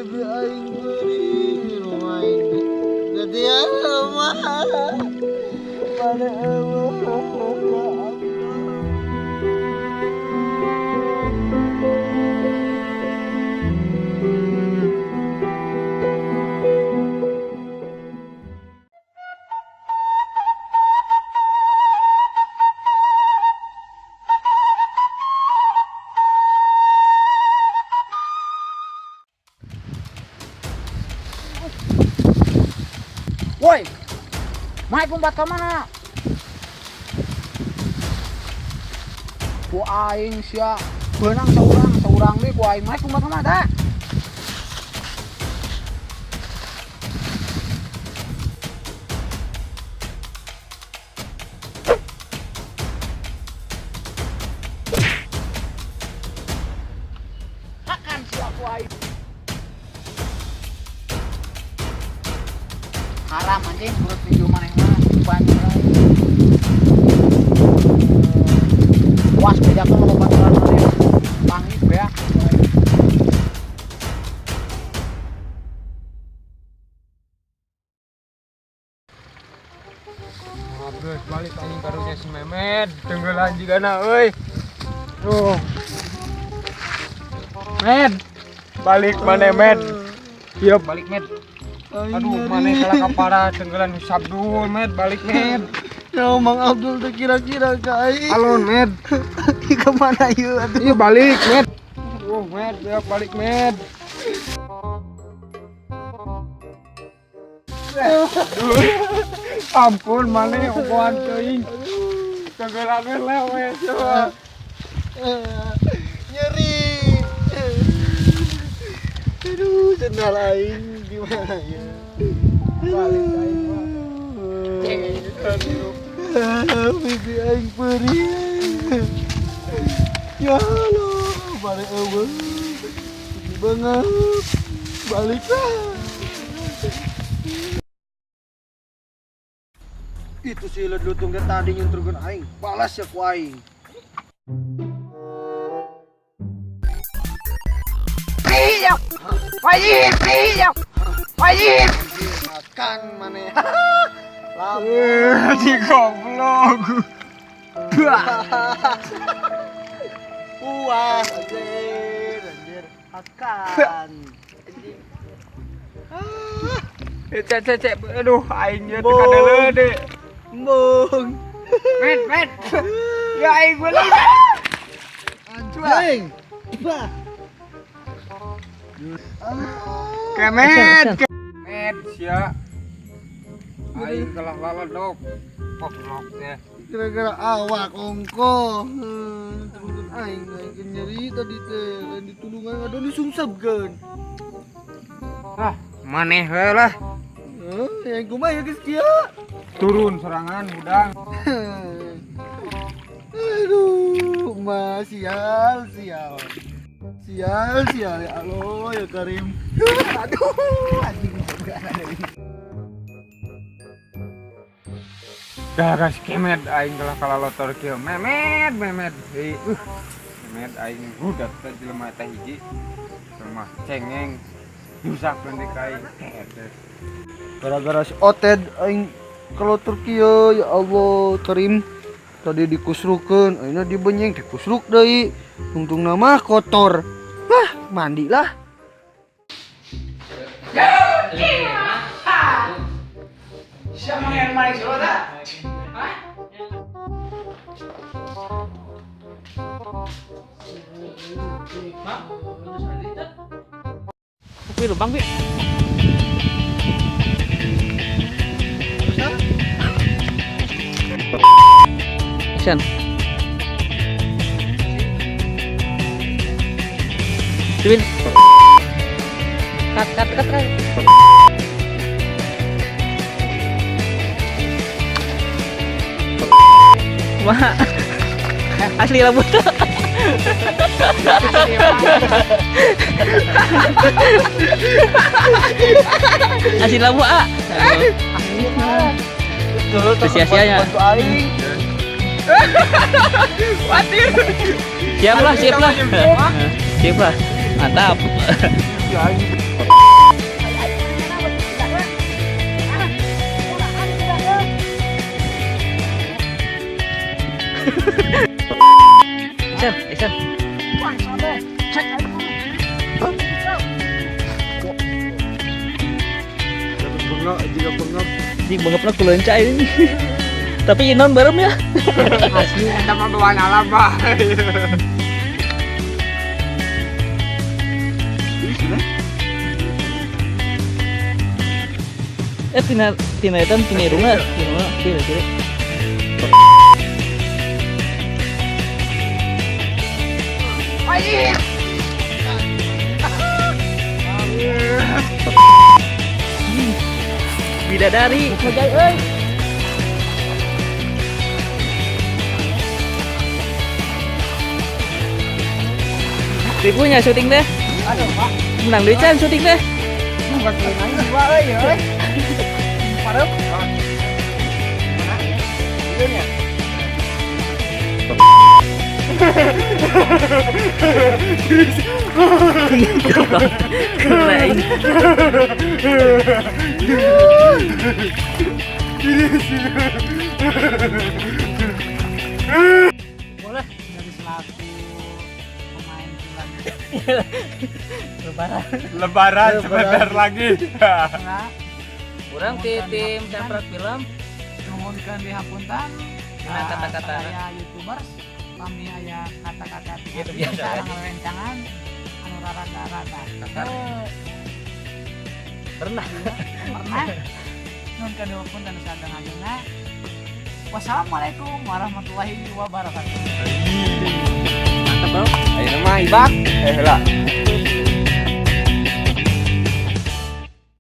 bibi aing beri rumah ini. Jadi ya rumah. Pada Allah. Woi, Mai kumbat ke mana? Ku aing sia beunang saurang deui ku aing Mai kumbat ke mana da? Akan sia ku aing. Haram anjing urut video manehna banyak. Was bejakeun loba baturan maneh. Pangis beak. Abres balik anjing karunya si Memet, tenggelan jigana euy. Duh. Med. Balik mana Med? Iya balik Med. Aduh, mana kalah kapara tenggelan sabdul Med, balik Med. Ya Mang Abdul teh kira-kira ka aing. Alon Med. Ke mana ieu? Iya balik Med. Oh Med, ya balik Med. Ampun mana oboan teuing. Tenggelan we lewe coba. Nyeri. Aduh, sendal aing gimana ya? Balik aing mah. Bibi aing perih. Ya Allah, balik eueuh. Banget. Baliklah. Itu si Ledutung tadi nyentrugkeun aing, balas ya ku aing. Piyok. Wajib piyok. Wajib. Makan maneh. Di goblok. Puas anjir. Makan. Cek, aduh, aing dia teka dulu deh. Embung. Met. Ya aing gue lagi. Anjing. Bah. Kemet. Met, sia. Aing kalah laledok. Pokloknya. Gara-gara awak ongko. Turun aing nyeri tadi teh, lain ditulungan ngadon disungsepkeun. Ah, maneh we lah. Yang kumaha ya geus kieu. Turun serangan budang. Aduh, mah sial ya Allah ya Karim. Aduh, anjing Daras kemet aing kalah lotor kieu. Memet. Memet aing budak teh jelema teh hiji. Rumah cengeng. Nyusahkeun di kain. gara-gara si Oted aing kalotor kieu ya Allah Karim. Tadi dikusrukeun, ayeuna dibenyeng dikusruk deui. Tungtungna mah kotor. Lah, mandi lah. Siapa yang main solo dah? Hah? Kopi lubang, Bi. Action. Tuin. Cut. Wah. Asli rambut. Asli rambut, ah. Sia-sianya. Siap lah. Mantap. si aing. Action. Bengok juga bengok. Di bengep na kulencai ini. Tapi inon barem ya. Asli eta mah bawa alam bah. Tina itu tina irungna kiri. Bidadari, ngajai euy. Ribunya syuting deh. Aduh, Pak. Menang deui can syuting deh. Bukan main jiwa euy. Padahal Keren. boleh dari selaku pemain film. Lebaran sebentar lagi. Nah, Kurang di tim Camprak Film. nuhunkeun di hapunten. Nah, kata-kata. Saya YouTubers kami aya kata-kata Gitu biasa. sareng rencangan anu rada-rada. Pernah. Pernah nuhunkeun di hapunten sadang ayeuna. Wassalamualaikum warahmatullahi wabarakatuh. Mantap, Bro. Ayo mah ibak. Heula.